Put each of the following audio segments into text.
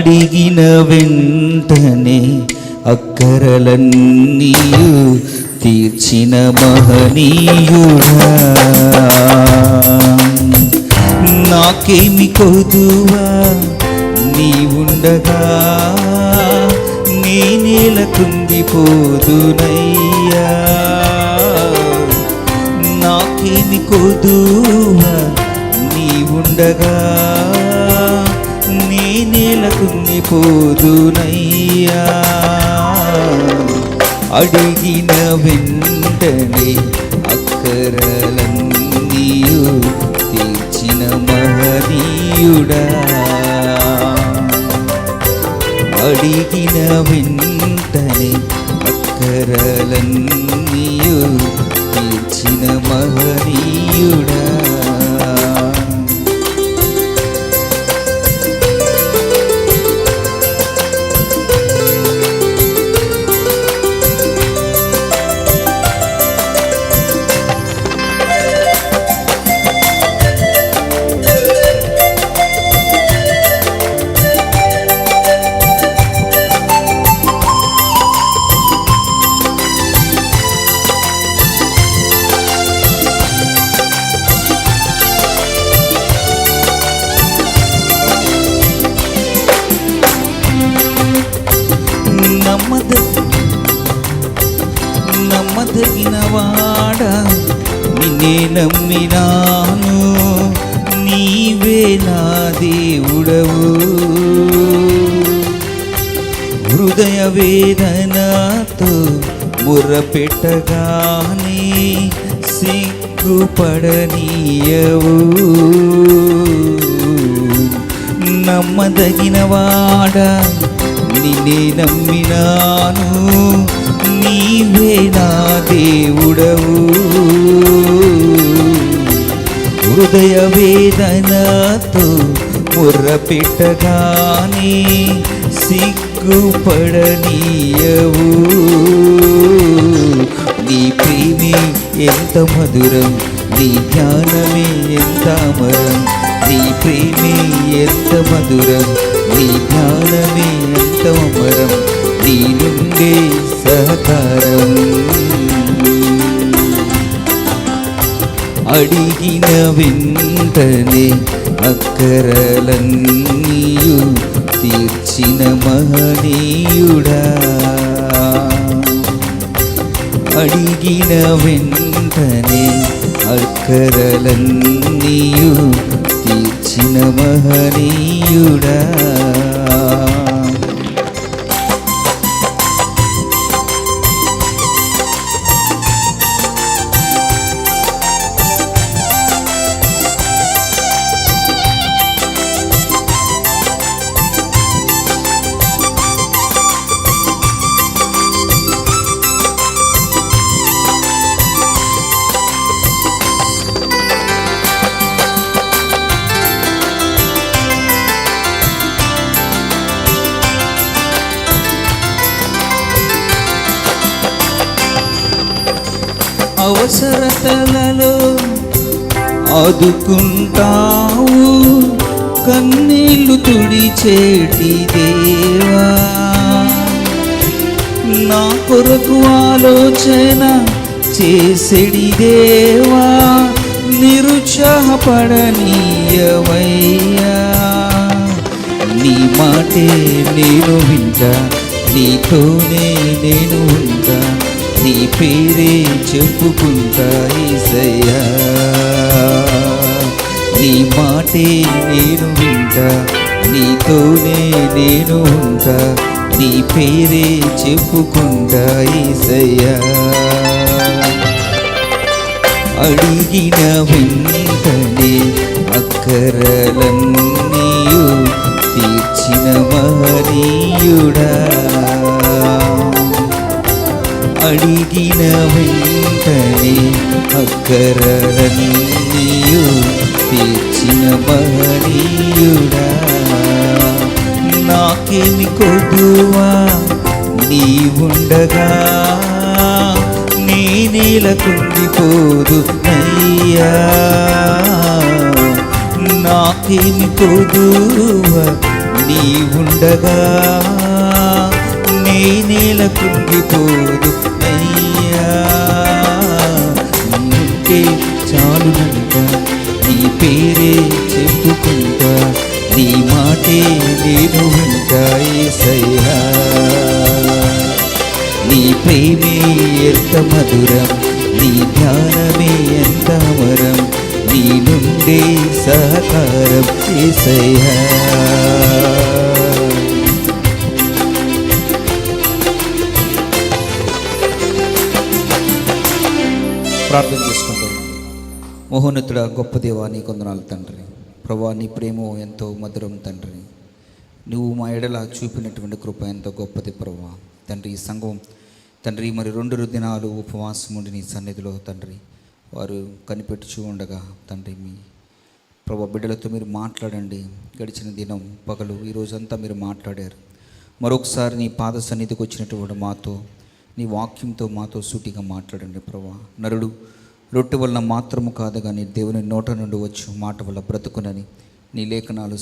అడిగిన వెంటనే అక్కరలన్నీయు తీర్చిన మహనీయుడా, నాకేమి కొదువా నీవుండగా నేనేల కుంగిపోదునయ్యా, నాకేమి కొదువా నీవుండగా నేనేల కుంగిపోదునయ్యా, అడిగిన వెంటనే అక్కరలన్నీయు తీర్చిన మహనీయుడా, అడిగిన వెంటనే అక్కరలన్నీయు తీర్చిన మహనీయుడా. నమ్మదగిన వాడా నిన్నే నమ్మినాను, నీవే నా దేవుడవు, హృదయ వేదనతో మొర్రపెట్టగానే సిగ్గుపడనీయవు, నమ్మదగిన వాడా నిన్నే నమ్మినాను, నీవే నా దేవుడవు, హృదయ వేదనతో మొర్రపెట్టగానే సిగ్గుపడనీయవు, నీ ప్రేమే ఎంత మధురం, నీ జ్ఞానమే ఎంత అమరం, నీ ప్రేమే ఎంత మధురం, నీ జ్ఞానమే ఎంత అమరం, నీ నుండే సహకారం, అడిగిన వెంటనే అక్కరలన్నీయు తీర్చిన మహనీయుడా, అడిగిన వెంటనే అక్కరలన్నీయు తీర్చిన మహనీయుడా. అవసరతలలో ఆదుకుంటావు, కన్నీళ్లు తుడిచేటి దేవా, నా కొరకు ఆలోచన చేసేడి దేవా, నిరుత్సాహపడనీయవయ్యా, నీ మాటే నేను వింటా, నీతోనే నేను ఉంటా, నీ పేరే చెప్పుకుంటా యేసయ్యా, నీ మాటే నేను వింటా, నీతోనే నేను ఉంటా, నీ పేరే చెప్పుకుంటా యేసయ్యా, అడిగిన వెంటనే అక్కరలన్నీయు తీర్చిన మహనీయుడా, అడిగిన వెంటనే అక్కరలన్నీయు తీర్చిన మహనీయుడా, నాకేమి కొదువా నీవుండగా నేనేల కుంగిపోదునయ్యా, నాకేమి కొదువా నీవుండగా ఉండగా నేనేల కుంగిపోదు అయ్యా. నీవుంటే చాలునంట, నీ పేరే చెప్పుకుంటా, నీ మాటే నేను వింటా యేసయ్యా. నీ ప్రేమే ఎంత మధురం, నీ జ్ఞానమే ఎంత అమరం, నీ నుండే సహకారం యేసయ్యా. ప్రార్థన చేసుకుంటాం. మహోన్నతుడా, గొప్ప దేవా, నీ కొందనాలు తండ్రి. ప్రభా, నీ ప్రేమ ఎంతో మధురం తండ్రి. నువ్వు మా ఎడల చూపినటువంటి కృప ఎంతో గొప్పది ప్రభా. తండ్రి, ఈ సంఘం తండ్రి మరి 2 దినాలు ఉపవాసం ఉండి నీ సన్నిధిలో తండ్రి వారు కనిపెట్టుచూ ఉండగా తండ్రి మీ ప్రభా బిడ్డలతో మీరు మాట్లాడండి. గడిచిన దినం పగలు ఈ రోజంతా మీరు మాట్లాడారు. మరొకసారి నీ పాద సన్నిధికి వచ్చినటువంటి మాతో నీ వాక్యంతో మాతో సూటిగా మాట్లాడండి ప్రభా. నరుడు రొట్టె వలన మాత్రము కాదు కానీ దేవుని నోట నుండి వచ్చు మాట వల్ల బ్రతుకునని నీ లేఖనాలు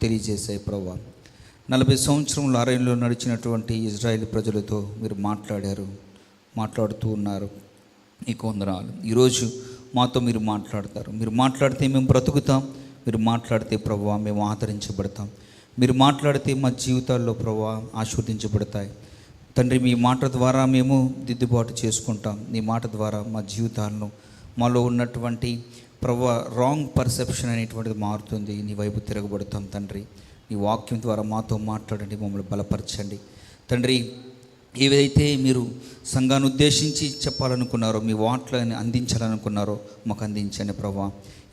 తెలియజేశాయి ప్రభా. 40 సంవత్సరముల అరణ్యంలో నడిచినటువంటి ఇజ్రాయేల్ ప్రజలతో మీరు మాట్లాడుతూ ఉన్నారు. నీకు వందనాలు. ఈరోజు మాతో మీరు మాట్లాడతారు. మీరు మాట్లాడితే మేము బ్రతుకుతాం. మీరు మాట్లాడితే ప్రభువా మేము ఆదరించబడతాం. మీరు మాట్లాడితే మా జీవితాల్లో ప్రభువా ఆశీర్వదించబడతాయి తండ్రి. మీ మాట ద్వారా మేము దిద్దుబాటు చేసుకుంటాం. నీ మాట ద్వారా మా జీవితాలను మాలో ఉన్నటువంటి ప్రభువా రాంగ్ పర్సెప్షన్ అనేటువంటిది మారుతుంది. నీ వైపు తిరగబడతాం తండ్రి. నీ వాక్యం ద్వారా మాతో మాట్లాడండి, మమ్మల్ని బలపరచండి తండ్రి. ఏవైతే మీరు సంఘాన్ని ఉద్దేశించి చెప్పాలనుకున్నారో, మీ వాట్లని అందించాలనుకున్నారో మాకు అందించండి ప్రభా.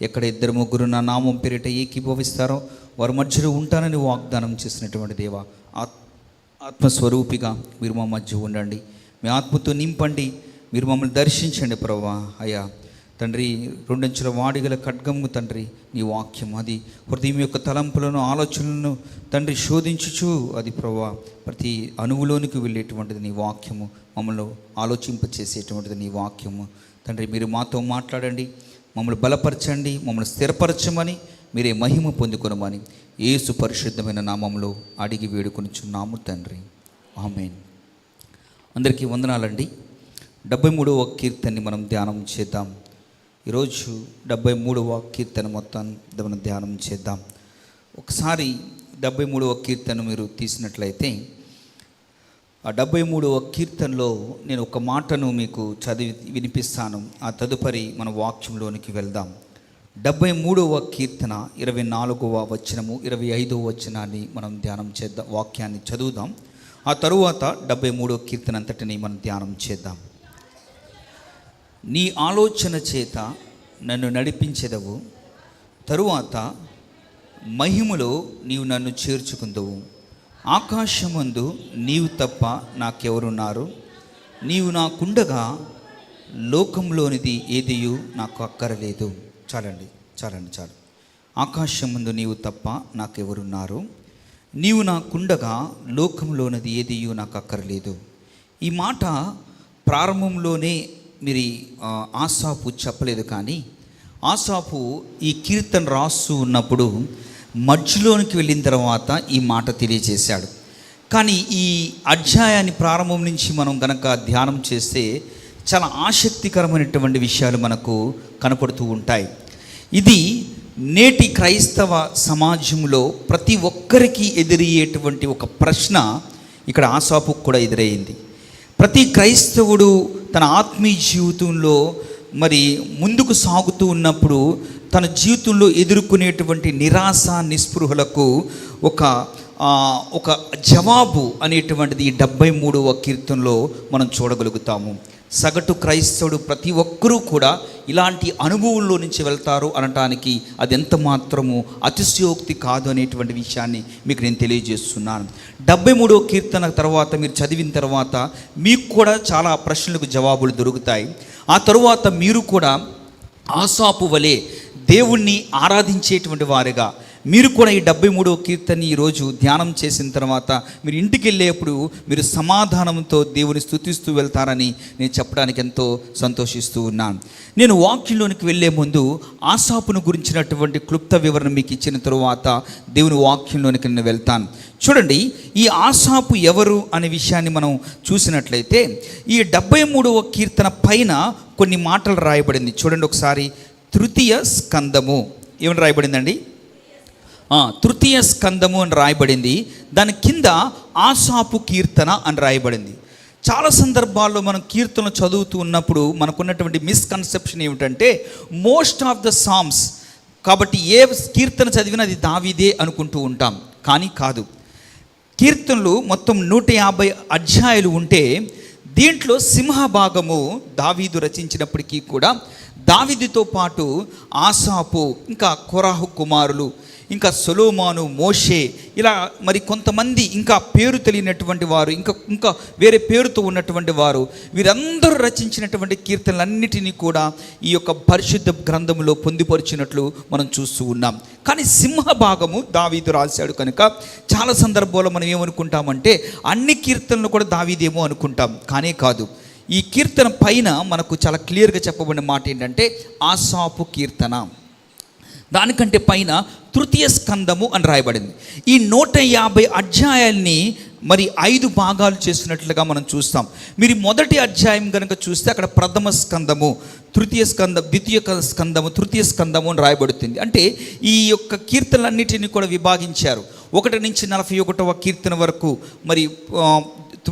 ఎక్కడ 2-3 నా నామం పేరిట ఏకీభవిస్తారో వారి మధ్యలో ఉంటానని వాగ్దానం చేసినటువంటి దేవా, ఆత్మస్వరూపిగా మీరు మా మధ్య ఉండండి. మీ ఆత్మతో నింపండి. మీరు మమ్మల్ని దర్శించండి ప్రభా. అయ్యా తండ్రి, 2 అంచుల వాడిగల ఖడ్గము తండ్రి నీ వాక్యం అది హృదయం యొక్క తలంపులను ఆలోచనలను తండ్రి శోధించుచు అది ప్రభా ప్రతి అణువులోనికి వెళ్ళేటువంటిది నీ వాక్యము. మమ్మల్ని ఆలోచింపచేసేటువంటిది నీ వాక్యము తండ్రి. మీరు మాతో మాట్లాడండి, మమ్మల్ని బలపరచండి, మమ్మల్ని స్థిరపరచమని మీరే మహిమ పొందుకొనమని యేసు పరిశుద్ధమైన నామంలో అడిగి వేడుకొనుచున్నాము తండ్రి. ఆమేన్. అందరికీ వందనాలండి. 73వ కీర్తనని మనం ధ్యానం చేద్దాం. ఈరోజు 73వ కీర్తన మొత్తం మనం ధ్యానం చేద్దాం. ఒకసారి 73వ కీర్తన మీరు తీసినట్లయితే ఆ 73వ కీర్తనలో నేను ఒక మాటను మీకు చదివి వినిపిస్తాను. ఆ తదుపరి మన వాక్యంలోనికి వెళ్దాం. 73వ కీర్తన 24వ వచనము 25వ వచనాన్ని మనం ధ్యానం చేద్దాం. వాక్యాన్ని చదువుదాం. ఆ తరువాత 73వ కీర్తన అంతటిని మనం ధ్యానం చేద్దాం. నీ ఆలోచన చేత నన్ను నడిపించెదవు, తరువాత మహిమలో నీవు నన్ను చేర్చుకుందువు. ఆకాశమందు నీవు తప్ప నాకెవరున్నారు? నీవు నాకుండగా లోకంలోనిది ఏదియు నాకు అక్కరలేదు. చాలు. ఆకాశం ముందు నీవు తప్ప నాకెవరున్నారు? నీవు నాకుండగా లోకంలోనిది ఏదియు నాకు అక్కరలేదు. ఈ మాట ప్రారంభంలోనే మీరు ఆసాపు చెప్పలేదు, కానీ ఆసాపు ఈ కీర్తన రాస్తూ ఉన్నప్పుడు మధ్యలోనికి వెళ్ళిన తర్వాత ఈ మాట తెలియజేశాడు. కానీ ఈ అధ్యాయాన్ని ప్రారంభం నుంచి మనం గనక ధ్యానం చేస్తే చాలా ఆసక్తికరమైనటువంటి విషయాలు మనకు కనపడుతూ ఉంటాయి. ఇది నేటి క్రైస్తవ సమాజంలో ప్రతి ఒక్కరికి ఎదురయ్యేటువంటి ఒక ప్రశ్న ఇక్కడ ఆసాపుకు కూడా ఎదురయ్యింది. ప్రతి క్రైస్తవుడు తన ఆత్మీయ జీవితంలో మరి ముందుకు సాగుతూ ఉన్నప్పుడు తన జీవితంలో ఎదుర్కొనేటువంటి నిరాశ నిస్పృహలకు ఒక జవాబు అనేటువంటిది ఈ 73వ కీర్తనలో మనం చూడగలుగుతాము. సగటు క్రైస్తవుడు ప్రతి ఒక్కరూ కూడా ఇలాంటి అనుభవంలో నుంచి వెళ్తారు అనటానికి అది ఎంత మాత్రము అతిశయోక్తి కాదు అనేటువంటి విషయాన్ని మీకు నేను తెలియజేస్తున్నాను. 73వ కీర్తన తర్వాత మీరు చదివిన తర్వాత మీకు కూడా చాలా ప్రశ్నలకు జవాబులు దొరుకుతాయి. ఆ తరువాత మీరు కూడా ఆసాపు వలె దేవుణ్ణి ఆరాధించేటువంటి వారుగా, మీరు కూడా ఈ 73వ కీర్తనని ఈరోజు ధ్యానం చేసిన తర్వాత మీరు ఇంటికి వెళ్ళేప్పుడు మీరు సమాధానంతో దేవుని స్తుతిస్తూ వెళ్తారని నేను చెప్పడానికి ఎంతో సంతోషిస్తూ ఉన్నాను. నేను వాక్యంలోనికి వెళ్ళే ముందు ఆసాపును గురించినటువంటి క్లుప్త వివరణ మీకు ఇచ్చిన తరువాత దేవుని వాక్యంలోనికి నేను వెళ్తాను. చూడండి, ఈ ఆసాపు ఎవరు అనే విషయాన్ని మనం చూసినట్లయితే ఈ 73వ కీర్తన పైన కొన్ని మాటలు రాయబడింది. చూడండి ఒకసారి, తృతీయ స్కందము ఏమని రాయబడిందండి? తృతీయ స్కందము అని రాయబడింది. దాని కింద ఆసాపు కీర్తన అని రాయబడింది. చాలా సందర్భాల్లో మనం కీర్తనలు చదువుతూ ఉన్నప్పుడు మనకున్నటువంటి మిస్కన్సెప్షన్ ఏమిటంటే మోస్ట్ ఆఫ్ ద సామ్స్, కాబట్టి ఏ కీర్తన చదివినా అది దావీదే అనుకుంటూ ఉంటాం. కానీ కాదు. కీర్తనలు మొత్తం 150 అధ్యాయాలు ఉంటే దీంట్లో సింహభాగము దావీదు రచించినప్పటికీ కూడా దావీదుతో పాటు ఆసాపు, ఇంకా కోరాహు కుమారులు, ఇంకా సొలొమోను, మోషే, ఇలా మరి కొంతమంది ఇంకా పేరు తెలియనటువంటి వారు, ఇంకా వేరే పేరుతో ఉన్నటువంటి వారు, వీరందరూ రచించినటువంటి కీర్తనలన్నిటినీ కూడా ఈ యొక్క పరిశుద్ధ గ్రంథంలో పొందుపరిచినట్లు మనం చూస్తూ ఉన్నాం. కానీ సింహభాగము దావీదు రాశాడు కనుక చాలా సందర్భాల్లో మనం ఏమనుకుంటామంటే అన్ని కీర్తనలు కూడా దావీదేమో అనుకుంటాం. కానే కాదు. ఈ కీర్తన పైన మనకు చాలా క్లియర్గా చెప్పబడిన మాట ఏంటంటే ఆసాపు కీర్తన. దానికంటే పైన తృతీయ స్కందము అని రాయబడింది. ఈ 150 అధ్యాయాల్ని మరి 5 భాగాలు చేసినట్లుగా మనం చూస్తాం. మీరు మొదటి అధ్యాయం కనుక చూస్తే అక్కడ ప్రథమ స్కందము, తృతీయ స్కందం, ద్వితీయ స్కందము, తృతీయ స్కందము అని రాయబడుతుంది. అంటే ఈ యొక్క కీర్తనలన్నిటిని కూడా విభాగించారు. 1 నుంచి 41వ కీర్తన వరకు మరి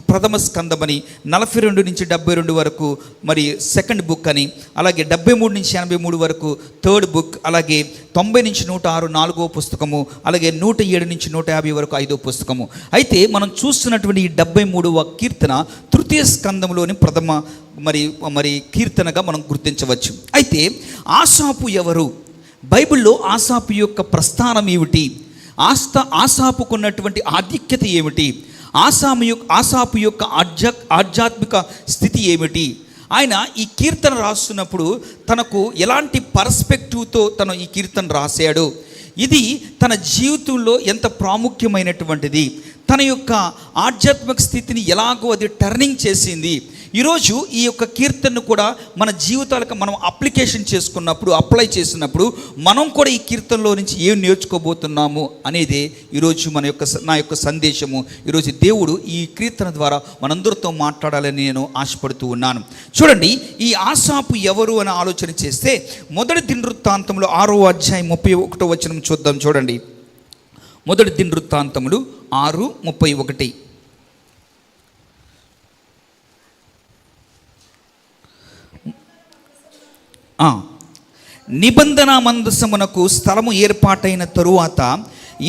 ప్రథమ స్కందమని, 42 నుంచి 72 వరకు మరి సెకండ్ బుక్ అని, అలాగే 73 నుంచి 83 వరకు థర్డ్ బుక్, అలాగే 90 నుంచి 106 4వ పుస్తకము, అలాగే 107 నుంచి 150 వరకు 5వ పుస్తకము. అయితే మనం చూస్తున్నటువంటి ఈ 73వ కీర్తన తృతీయ స్కందంలోని ప్రథమ మరి కీర్తనగా మనం గుర్తించవచ్చు. అయితే ఆసాపు ఎవరు? బైబిల్లో ఆసాపు యొక్క ప్రస్థానం ఏమిటి? ఆసాపుకున్నటువంటి ఆధిక్యత ఏమిటి? ఆసాపు యొక్క ఆధ్యాత్మిక స్థితి ఏమిటి? ఆయన ఈ కీర్తన రాస్తున్నప్పుడు తనకు ఎలాంటి పర్స్పెక్టివ్తో తను ఈ కీర్తన రాశాడు? ఇది తన జీవితంలో ఎంత ప్రాముఖ్యమైనటువంటిది? తన యొక్క ఆధ్యాత్మిక స్థితిని ఎలాగో అది టర్నింగ్ చేసింది? ఈరోజు ఈ యొక్క కీర్తనను కూడా మన జీవితాలకు మనం అప్లికేషన్ చేసుకున్నప్పుడు, అప్లై చేసినప్పుడు మనం కూడా ఈ కీర్తనలో నుంచి ఏం నేర్చుకోబోతున్నాము అనేది ఈరోజు నా యొక్క సందేశము. ఈరోజు దేవుడు ఈ కీర్తన ద్వారా మనందరితో మాట్లాడాలని నేను ఆశపడుతూ ఉన్నాను. చూడండి, ఈ ఆసాపు ఎవరు అని ఆలోచన చేస్తే మొదటి దినవృత్తాంతములు 6వ అధ్యాయం 31వ వచనం చూద్దాం. చూడండి, మొదటి దినవృత్తాంతములు 6:31. నిబంధన మందసమునకు స్థలము ఏర్పాటైన తరువాత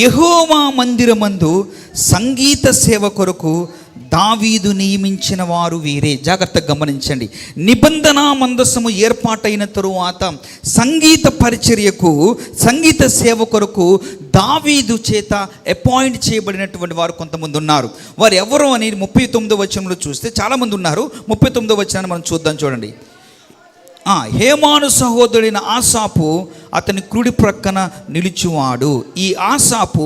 యెహోవా మందిరమందు సంగీత సేవ కొరకు దావీదు నియమించిన వారు వీరే. జాగ్రత్తగా గమనించండి. నిబంధన మందసము ఏర్పాటైన తరువాత సంగీత పరిచర్యకు, సంగీత సేవ కొరకు దావీదు చేత అపాయింట్ చేయబడినటువంటి వారు కొంతమంది ఉన్నారు. వారు ఎవరు అని 39వ వచనంలో చూస్తే చాలామంది ఉన్నారు. 39వ వచనాన్ని మనం చూద్దాం. చూడండి, హేమాను సహోదరుడైన ఆసాపు అతని కుడి ప్రక్కన నిలుచువాడు. ఈ ఆసాపు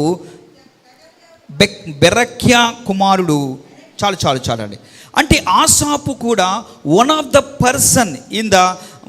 బెరక్యా కుమారుడు. చాలు అండి. అంటే ఆసాపు కూడా one of the person in the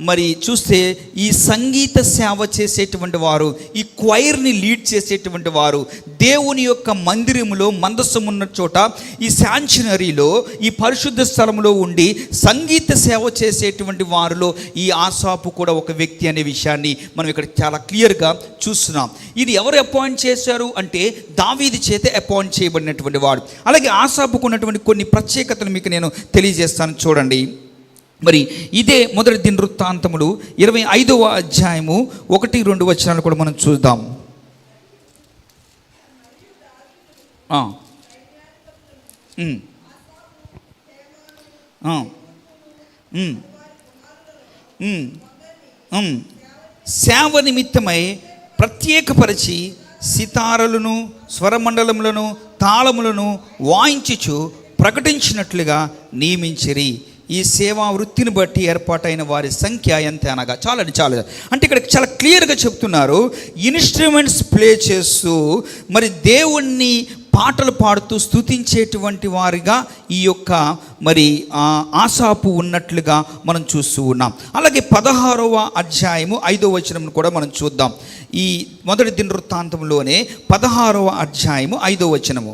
మరి చూస్తే ఈ సంగీత సేవ చేసేటువంటి వారు, ఈ క్వైర్ని లీడ్ చేసేటువంటి వారు, దేవుని యొక్క మందిరములో మందసం ఉన్న చోట ఈ శాంక్చునరీలో ఈ పరిశుద్ధ స్థలంలో ఉండి సంగీత సేవ చేసేటువంటి వారిలో ఈ ఆసాపు కూడా ఒక వ్యక్తి అనే విషయాన్ని మనం ఇక్కడ చాలా క్లియర్గా చూస్తున్నాం. ఇది ఎవరు అపాయింట్ చేశారు అంటే దావీదు చేత అపాయింట్ చేయబడినటువంటి వాడు. అలాగే ఆసాపుకు ఉన్నటువంటి కొన్ని ప్రత్యేకతలు మీకు నేను తెలియజేస్తాను. చూడండి, మరి ఇదే మొదటి దినవృత్తాంతములు 25వ అధ్యాయము 1-2 వచనాలు కూడా మనం చూద్దాం. సేవ నిమిత్తమై ప్రత్యేకపరిచి సితారలను, స్వరమండలములను, తాళములను వాయించుచు ప్రకటించినట్లుగా నియమించిరి. ఈ సేవా వృత్తిని బట్టి ఏర్పాటైన వారి సంఖ్య ఎంత అనగా చాలు. అంటే ఇక్కడ చాలా క్లియర్గా చెప్తున్నారు. ఇన్స్ట్రుమెంట్స్ ప్లే చేస్తూ మరి దేవుణ్ణి పాటలు పాడుతూ స్తుతించేటువంటి వారిగా ఈ యొక్క మరి ఆసాపు ఉన్నట్లుగా మనం చూస్తూ ఉన్నాం. అలాగే 16వ అధ్యాయము 5వ వచనం కూడా మనం చూద్దాం. ఈ మొదటి దినవృత్తాంతంలోనే 16వ అధ్యాయము 5వ వచనము.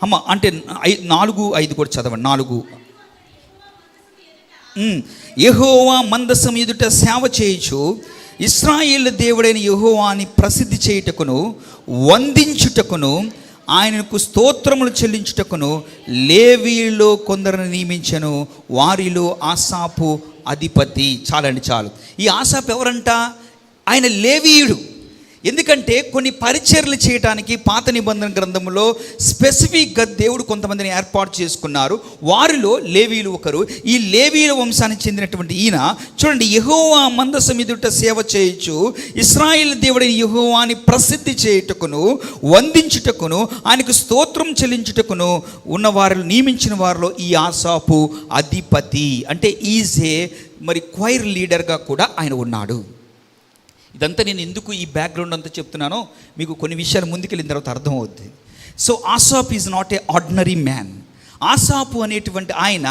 అమ్మ అంటే 4-5 కూడా చదవండి. 4 యెహోవా మందసం ఎదుట సేవ చేయుచు ఇశ్రాయేలు దేవుడైన యెహోవాని ప్రసిద్ధి చేయుటకును వందించుటకును ఆయనకు స్తోత్రములు చెల్లించుటకును లేవీలో కొందరిని నియమించెను. వారిలో ఆసాపు అధిపతి. చాలు. ఈ ఆసాపు ఎవరంట? ఆయన లేవీయుడు. ఎందుకంటే కొన్ని పరిచర్యలు చేయడానికి పాత నిబంధన గ్రంథంలో స్పెసిఫిక్గా దేవుడు కొంతమందిని ఏర్పాటు చేసుకున్నారు. వారిలో లేవీయులు ఒకరు. ఈ లేవీయుల వంశానికి చెందినటువంటి ఈయన చూడండి, యెహోవా మందసం ఎదుట సేవ చేయొచ్చు, ఇశ్రాయేలు దేవుడైన యెహోవాని ప్రసిద్ధి చేయుటకును వందించుటకును ఆయనకు స్తోత్రం చెల్లించుటకును ఉన్న వారిలో నియమించిన వారిలో ఈ ఆసాపు అధిపతి. అంటే ఈజే మరి క్వైర్ లీడర్గా కూడా ఆయన ఉన్నాడు. ఇదంతా నేను ఎందుకు ఈ బ్యాక్గ్రౌండ్ అంతా చెప్తున్నానో మీకు కొన్ని విషయాలు ముందుకెళ్ళిన తర్వాత అర్థమవుద్ది. So Asaph is not a ordinary man. Asaph అనేటువంటి ఆయన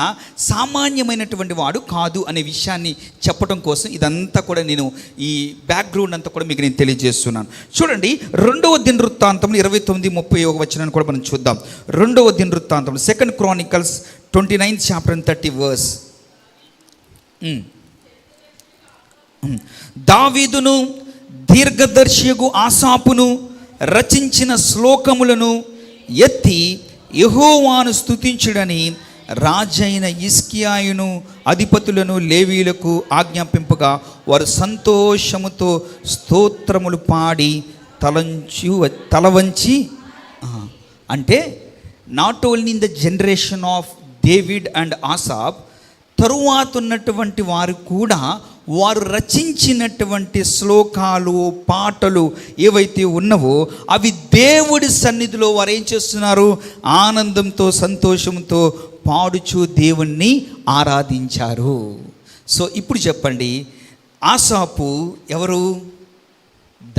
సామాన్యమైనటువంటి వాడు కాదు అనే విషయాన్ని చెప్పడం కోసం ఇదంతా కూడా నేను ఈ బ్యాక్గ్రౌండ్ అంతా కూడా మీకు నేను తెలియజేస్తున్నాను. చూడండి, 2వ దినవృత్తాంతంలో 29-31 వచనాన్ని కూడా మనం చూద్దాం. 2వ దినవృత్తాంతంలో 2 Chronicles 29th chapter and 30 verse. దావీదును దీర్ఘదర్శియగు ఆసాపును రచించిన శ్లోకములను ఎత్తి యెహోవాను స్తుతించుడని రాజైన హిజ్కియాయును అధిపతులను లేవీయులకు ఆజ్ఞాపింపగా వారు సంతోషముతో స్తోత్రములు పాడి తలవంచి అంటే not only in the generation of David and Asaph, తరువాత ఉన్నటువంటి వారు కూడా వారు రచించినటువంటి శ్లోకాలు పాటలు ఏవైతే ఉన్నవో అవి దేవుడి సన్నిధిలో వారు ఏం చేస్తున్నారు? ఆనందంతో సంతోషంతో పాడుచు దేవుణ్ణి ఆరాధించారు. సో ఇప్పుడు చెప్పండి, ఆసాపు ఎవరు?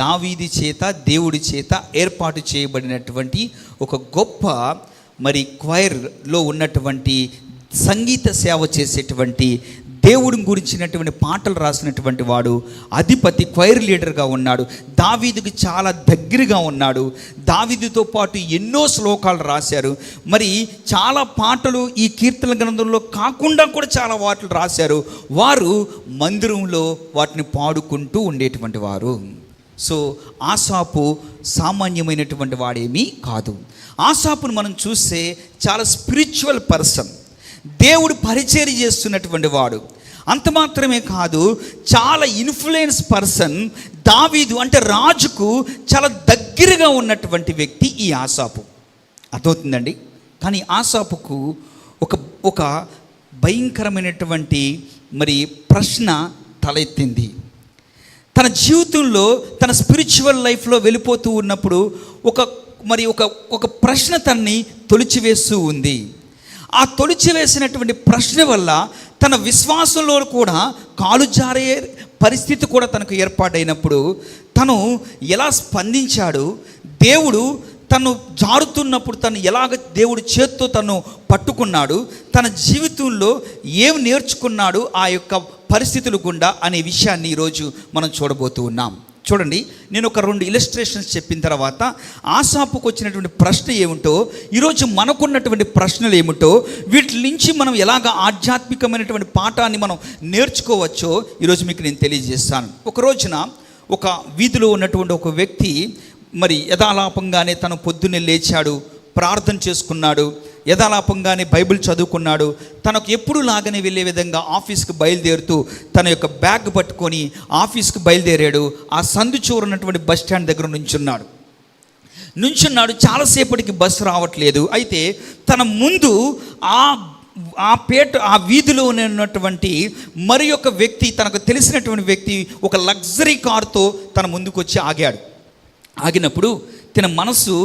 దావీదు చేత దేవుడి చేత ఏర్పాటు చేయబడినటువంటి ఒక గొప్ప మరి క్వైర్లో ఉన్నటువంటి సంగీత సేవ చేసేటువంటి దేవుడి గురించినటువంటి పాటలు రాసినటువంటి వాడు అధిపతి, క్వైర్ లీడర్గా ఉన్నాడు. దావీదుకి చాలా దగ్గరగా ఉన్నాడు. దావీదుతో పాటు ఎన్నో శ్లోకాలు రాశారు. మరి చాలా పాటలు ఈ కీర్తన గ్రంథంలో కాకుండా కూడా చాలా వాటిని రాశారు. వారు మందిరంలో వాటిని పాడుకుంటూ ఉండేటువంటి వారు. సో ఆసాపు సామాన్యమైనటువంటి వాడేమీ కాదు. ఆసాపును మనం చూస్తే చాలా స్పిరిచువల్ పర్సన్, దేవుడు పరిచర్య చేస్తున్నటువంటి వాడు. అంత మాత్రమే కాదు, చాలా ఇన్ఫ్లుయెన్స్ పర్సన్. దావీదు అంటే రాజుకు చాలా దగ్గరగా ఉన్నటువంటి వ్యక్తి ఈ ఆసాపు. అర్థమవుతుందండి? కానీ ఆసాపుకు ఒక భయంకరమైనటువంటి మరి ప్రశ్న తలెత్తింది. తన జీవితంలో తన స్పిరిచువల్ లైఫ్లో వెళ్ళిపోతూ ఉన్నప్పుడు ఒక ప్రశ్న తనని తొలిచివేస్తూ ఉంది. ఆ తొలిచివేసినటువంటి ప్రశ్న వల్ల తన విశ్వాసంలో కూడా కాలు జారే పరిస్థితి కూడా తనకు ఏర్పాటైనప్పుడు తను ఎలా స్పందించాడు, దేవుడు తను జారుతున్నప్పుడు తను ఎలాగ దేవుడు చేత్తో తను పట్టుకున్నాడు, తన జీవితంలో ఏం నేర్చుకున్నాడు ఆ యొక్క పరిస్థితులు గుండా అనే విషయాన్ని ఈరోజు మనం చూడబోతూ ఉన్నాం. చూడండి, నేను ఒక 2 ఇలస్ట్రేషన్స్ చెప్పిన తర్వాత ఆసాపుకు వచ్చినటువంటి ప్రశ్న ఏమిటో, ఈరోజు మనకున్నటువంటి ప్రశ్నలు ఏమిటో, వీటి నుంచి మనం ఎలాగ ఆధ్యాత్మికమైనటువంటి పాఠాన్ని మనం నేర్చుకోవచ్చో ఈరోజు మీకు నేను తెలియజేస్తాను. ఒక రోజున ఒక వీధిలో ఉన్నటువంటి ఒక వ్యక్తి మరి యథాలాపంగానే తను పొద్దున్నే లేచాడు, ప్రార్థన చేసుకున్నాడు, యథాలాపంగానే బైబిల్ చదువుకున్నాడు. తనకు ఎప్పుడు లాగానే వెళ్ళే విధంగా ఆఫీస్కి బయలుదేరుతూ తన యొక్క బ్యాగ్ పట్టుకొని ఆఫీస్కి బయలుదేరాడు. ఆ సందు చూరున్నటువంటి బస్ స్టాండ్ దగ్గర నుంచున్నాడు. చాలాసేపటికి బస్సు రావట్లేదు. అయితే తన ముందు ఆ వీధిలో ఉన్నటువంటి మరి ఒక వ్యక్తి, తనకు తెలిసినటువంటి వ్యక్తి ఒక లగ్జరీ కారుతో తన ముందుకు వచ్చి ఆగాడు. ఆగినప్పుడు తన మనసు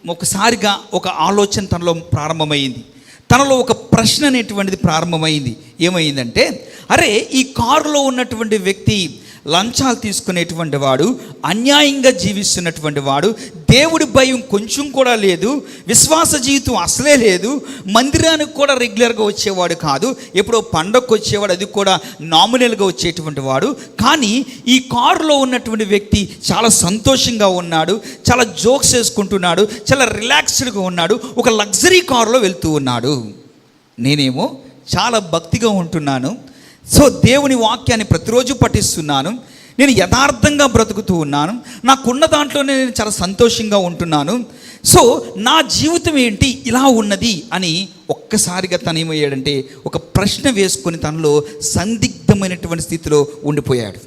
ఒకసారిగా ఒక ఆలోచన తనలో ప్రారంభమైంది. తనలో ఒక ప్రశ్న అనేటువంటిది ప్రారంభమైంది. ఏమైందంటే, అరే ఈ కారులో ఉన్నటువంటి వ్యక్తి లంచాలు తీసుకునేటువంటి వాడు, అన్యాయంగా జీవిస్తున్నటువంటి వాడు, దేవుడి భయం కొంచెం కూడా లేదు, విశ్వాస జీవితం అసలే లేదు, మందిరానికి కూడా రెగ్యులర్గా వచ్చేవాడు కాదు, ఎప్పుడో పండగకు వచ్చేవాడు, అది కూడా నామినల్గా వచ్చేటువంటి వాడు. కానీ ఈ కారులో ఉన్నటువంటి వ్యక్తి చాలా సంతోషంగా ఉన్నాడు, చాలా జోక్స్ వేసుకుంటున్నాడు, చాలా రిలాక్స్డ్గా ఉన్నాడు, ఒక లగ్జరీ కారులో వెళ్తూ ఉన్నాడు. నేనేమో చాలా భక్తిగా ఉంటున్నాను, సో దేవుని వాక్యాన్ని ప్రతిరోజు పఠిస్తున్నాను, నేను యథార్థంగా బ్రతుకుతూ ఉన్నాను, నాకున్న దాంట్లోనే నేను చాలా సంతోషంగా ఉంటున్నాను, సో నా జీవితం ఏంటి ఇలా ఉన్నది అని ఒక్కసారిగా తను ఏమయ్యాడంటే ఒక ప్రశ్న వేసుకొని తనలో సందిగ్ధమైనటువంటి స్థితిలో ఉండిపోయాడు.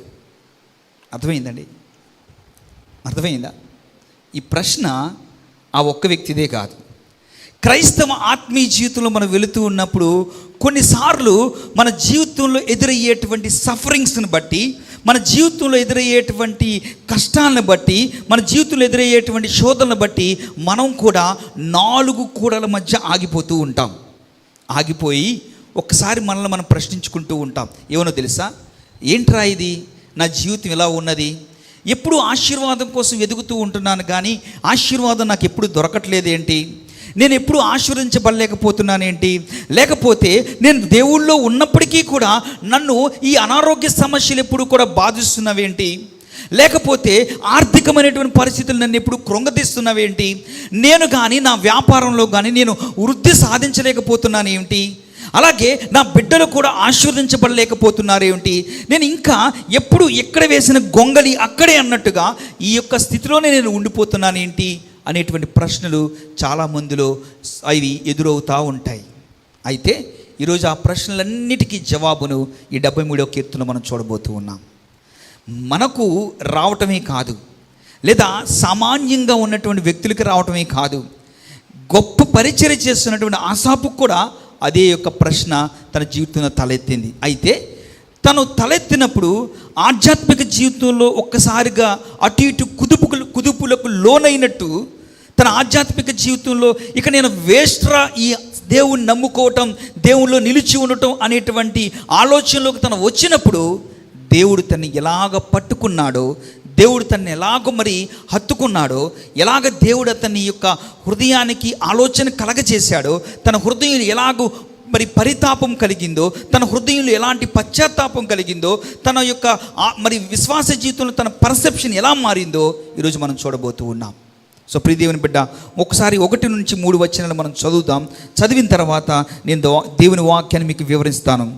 అర్థమైందండి? అర్థమైందా? ఈ ప్రశ్న ఆ ఒక్క వ్యక్తిదే కాదు. క్రైస్తవ ఆత్మీయ జీవితంలో మనం వెళుతూ ఉన్నప్పుడు కొన్నిసార్లు మన జీవితంలో ఎదురయ్యేటువంటి సఫరింగ్స్ని బట్టి, మన జీవితంలో ఎదురయ్యేటువంటి కష్టాలను బట్టి, మన జీవితంలో ఎదురయ్యేటువంటి శోధనలను బట్టి మనం కూడా 4 కూడల మధ్య ఆగిపోతూ ఉంటాం. ఆగిపోయి ఒక్కసారి మనల్ని మనం ప్రశ్నించుకుంటూ ఉంటాం. ఏమనో తెలుసా? ఏంట్రా ఇది, నా జీవితం ఎలా ఉన్నది, ఎప్పుడు ఆశీర్వాదం కోసం వెతుకుతూ ఉంటున్నాను కానీ ఆశీర్వాదం నాకు ఎప్పుడు దొరకట్లేదు ఏంటి, నేను ఎప్పుడు ఆశీర్వదించబడలేకపోతున్నానేంటి, లేకపోతే నేను దేవుళ్ళో ఉన్నప్పటికీ కూడా నన్ను ఈ అనారోగ్య సమస్యలు ఎప్పుడు కూడా బాధిస్తున్నవేంటి, లేకపోతే ఆర్థికమైనటువంటి పరిస్థితులు నన్ను ఎప్పుడు కృంగతీస్తున్నవేంటి, నేను కానీ నా వ్యాపారంలో కానీ నేను వృద్ధి సాధించలేకపోతున్నాను ఏమిటి, అలాగే నా బిడ్డలు కూడా ఆశీర్వదించబడలేకపోతున్నారేమిటి, నేను ఇంకా ఎప్పుడు ఎక్కడ వేసిన గొంగలి అక్కడే అన్నట్టుగా ఈ యొక్క స్థితిలోనే నేను ఉండిపోతున్నాను ఏంటి అనేటువంటి ప్రశ్నలు చాలామందిలో అవి ఎదురవుతూ ఉంటాయి. అయితే ఈరోజు ఆ ప్రశ్నలన్నిటికీ జవాబును ఈ 73వ కీర్తనలో మనం చూడబోతూ ఉన్నాం. మనకు రావటమే కాదు, లేదా సామాన్యంగా ఉన్నటువంటి వ్యక్తులకి రావటమే కాదు, గొప్ప పరిచర్య చేస్తున్నటువంటి ఆసాపుకు కూడా అదే యొక్క ప్రశ్న తన జీవితంలో తలెత్తింది. అయితే తను తలెత్తినప్పుడు ఆధ్యాత్మిక జీవితంలో ఒక్కసారిగా అటు ఇటు కుదుపులకు లోనైనట్టు తన ఆధ్యాత్మిక జీవితంలో ఇక నేను వేస్ట్రా ఈ దేవుణ్ణి నమ్ముకోవటం, దేవుళ్ళో నిలిచి ఉండటం అనేటువంటి ఆలోచనలోకి తను వచ్చినప్పుడు దేవుడు తన్ని ఎలాగ పట్టుకున్నాడో, దేవుడు తన్ని ఎలాగో మరి హత్తుకున్నాడో, ఎలాగ దేవుడు అతని యొక్క హృదయానికి ఆలోచన కలగజేశాడో, తన హృదయం ఎలాగో మరి పరితాపం కలిగిందో, తన హృదయంలో ఎలాంటి పశ్చాత్తాపం కలిగిందో, తన యొక్క మరి విశ్వాస జీవితంలో తన పర్సెప్షన్ ఎలా మారిందో ఈరోజు మనం చూడబోతూ ఉన్నాం. సో ప్రియ దేవుని బిడ్డ, ఒకసారి 1 నుంచి 3 వచనాలు మనం చదువుదాం. చదివిన తర్వాత నేను దేవుని వాక్యాన్ని మీకు వివరిస్తాను.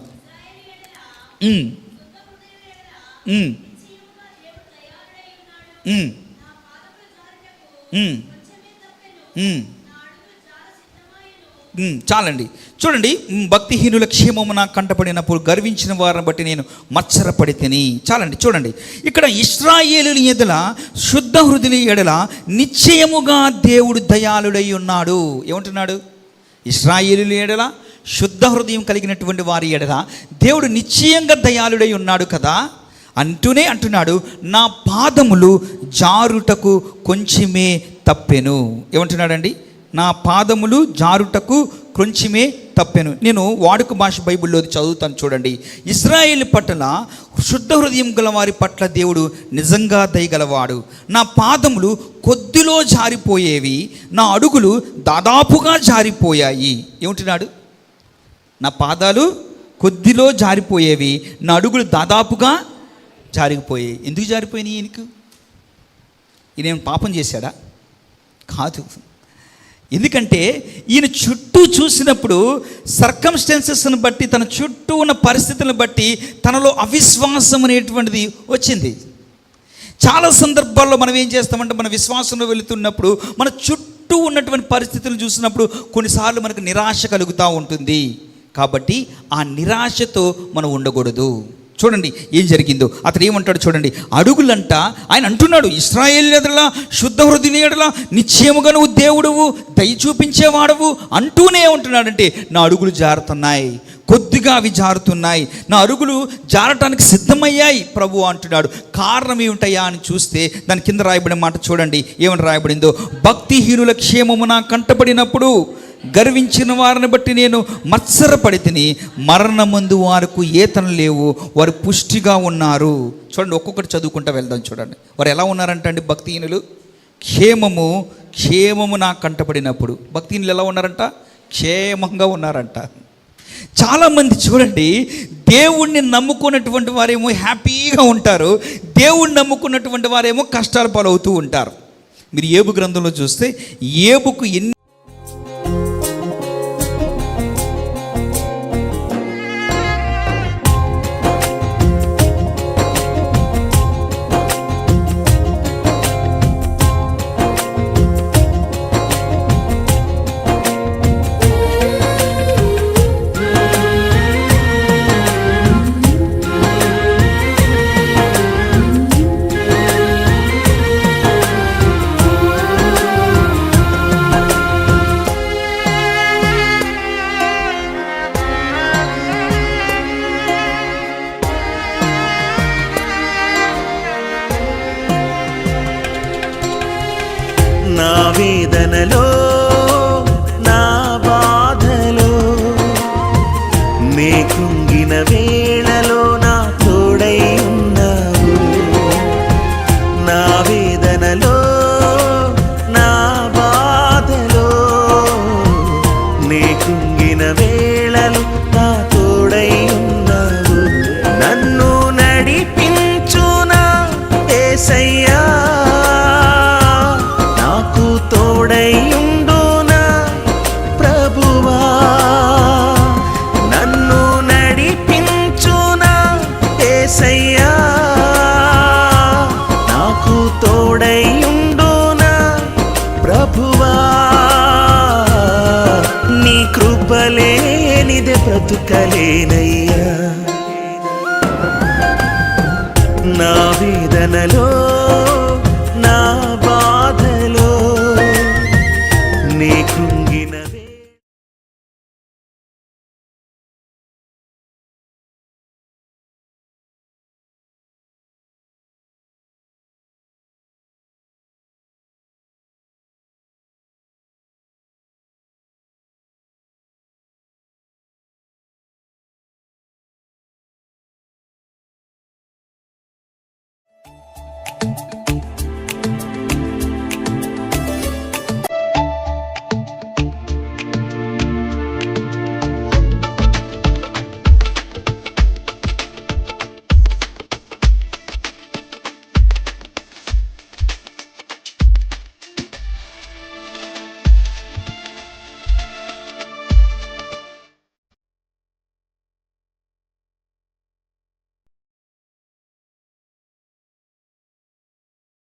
చాలండి. చూడండి, భక్తిహీనుల క్షేమము నాకు కంటపడినప్పుడు గర్వించిన వారిని బట్టి నేను మత్సరపడి తిని. చాలండి. చూడండి, ఇక్కడ ఇశ్రాయేలుల ఎడల శుద్ధ హృదయుల ఎడల నిశ్చయముగా దేవుడు దయాళుడై ఉన్నాడు. ఏమంటున్నాడు? ఇశ్రాయేలుల ఎడల శుద్ధ హృదయం కలిగినటువంటి వారి ఎడల దేవుడు నిశ్చయంగా దయాళుడై ఉన్నాడు కదా అంటూనే అంటున్నాడు, నా పాదములు జారుటకు కొంచెమే తప్పెను. ఏమంటున్నాడండి? నా పాదములు జారుటకు కొంచెమే తప్పెను. నేను వాడుక భాష బైబిల్లో చదువుతాను. చూడండి, ఇశ్రాయేల్ పట్ల శుద్ధ హృదయం గల వారి పట్ల దేవుడు నిజంగా దయగలవాడు. నా పాదములు కొద్దిలో జారిపోయేవి, నా అడుగులు దాదాపుగా జారిపోయాయి. ఏమంటున్నాడు? నా పాదాలు కొద్దిలో జారిపోయేవి, నా అడుగులు దాదాపుగా జారిపోయాయి. ఎందుకు జారిపోయినాయి? ఈయన పాపం చేశాడా? కాదు. ఎందుకంటే ఈయన చుట్టూ చూసినప్పుడు సర్కమ్స్టెన్సెస్ని బట్టి, తన చుట్టూ ఉన్న పరిస్థితులను బట్టి తనలో అవిశ్వాసం అనేటువంటిది వచ్చింది. చాలా సందర్భాల్లో మనం ఏం చేస్తామంటే, మన విశ్వాసంలో వెళుతున్నప్పుడు మన చుట్టూ ఉన్నటువంటి పరిస్థితులను చూసినప్పుడు కొన్నిసార్లు మనకు నిరాశ కలుగుతూ ఉంటుంది. కాబట్టి ఆ నిరాశతో మనం ఉండకూడదు. చూడండి ఏం జరిగిందో. అతడు ఏమంటాడు చూడండి, అడుగులంట ఆయన అంటున్నాడు, ఇశ్రాయేలు ఎడల శుద్ధ హృదయుని ఎడల నిశ్చయముగా నువ్వు దేవుడువు, దయ చూపించేవాడవు అంటూనే ఉంటున్నాడంటే నా అడుగులు జారుతున్నాయి, కొద్దిగా కొద్దిగా అవి జారుతున్నాయి, నా అరుగులు జారటానికి సిద్ధమయ్యాయి ప్రభు అంటున్నాడు. కారణం ఏమిటయ్యా అని చూస్తే దాని కింద రాయబడిన మాట చూడండి, ఏమని రాయబడిందో. భక్తిహీనుల క్షేమము నా కంటపడినప్పుడు గర్వించిన వారిని బట్టి నేను మత్సరపడి తిని, మరణమందు వారికి ఏతన లేవు, వారు పుష్టిగా ఉన్నారు. చూడండి, ఒక్కొక్కటి చదువుకుంటూ వెళ్దాం. చూడండి, వారు ఎలా ఉన్నారంట అండి? భక్తిహీనులు క్షేమము నా కంటపడినప్పుడు. భక్తిహీనులు ఎలా ఉన్నారంట? క్షేమంగా ఉన్నారంట. చాలామంది చూడండి, దేవుణ్ణి నమ్ముకున్నటువంటి వారేమో హ్యాపీగా ఉంటారు, దేవుణ్ణి నమ్ముకున్నటువంటి వారేమో కష్టాల పాలవుతూ ఉంటారు. మీరు ఏబు గ్రంథంలో చూస్తే ఏబుకు ఎన్ని నా వేదనలో నా బాధలో నే కుంగిన వేళలో నా తోడై ఉన్నావు. నా వేదనలో నా బాధలో నే కుంగిన వేళలో నా తోడై ఉన్నావు. నన్ను నడిపించునా యేసయ్యా, తోడైయుండునా ప్రభువా. నన్ను నడిపించునా యేసయ్యా, నాకు తోడైయుండునా ప్రభువా. నీ కృపలేనిదే బ్రతుకలేనయ్యా. నా వేదనలో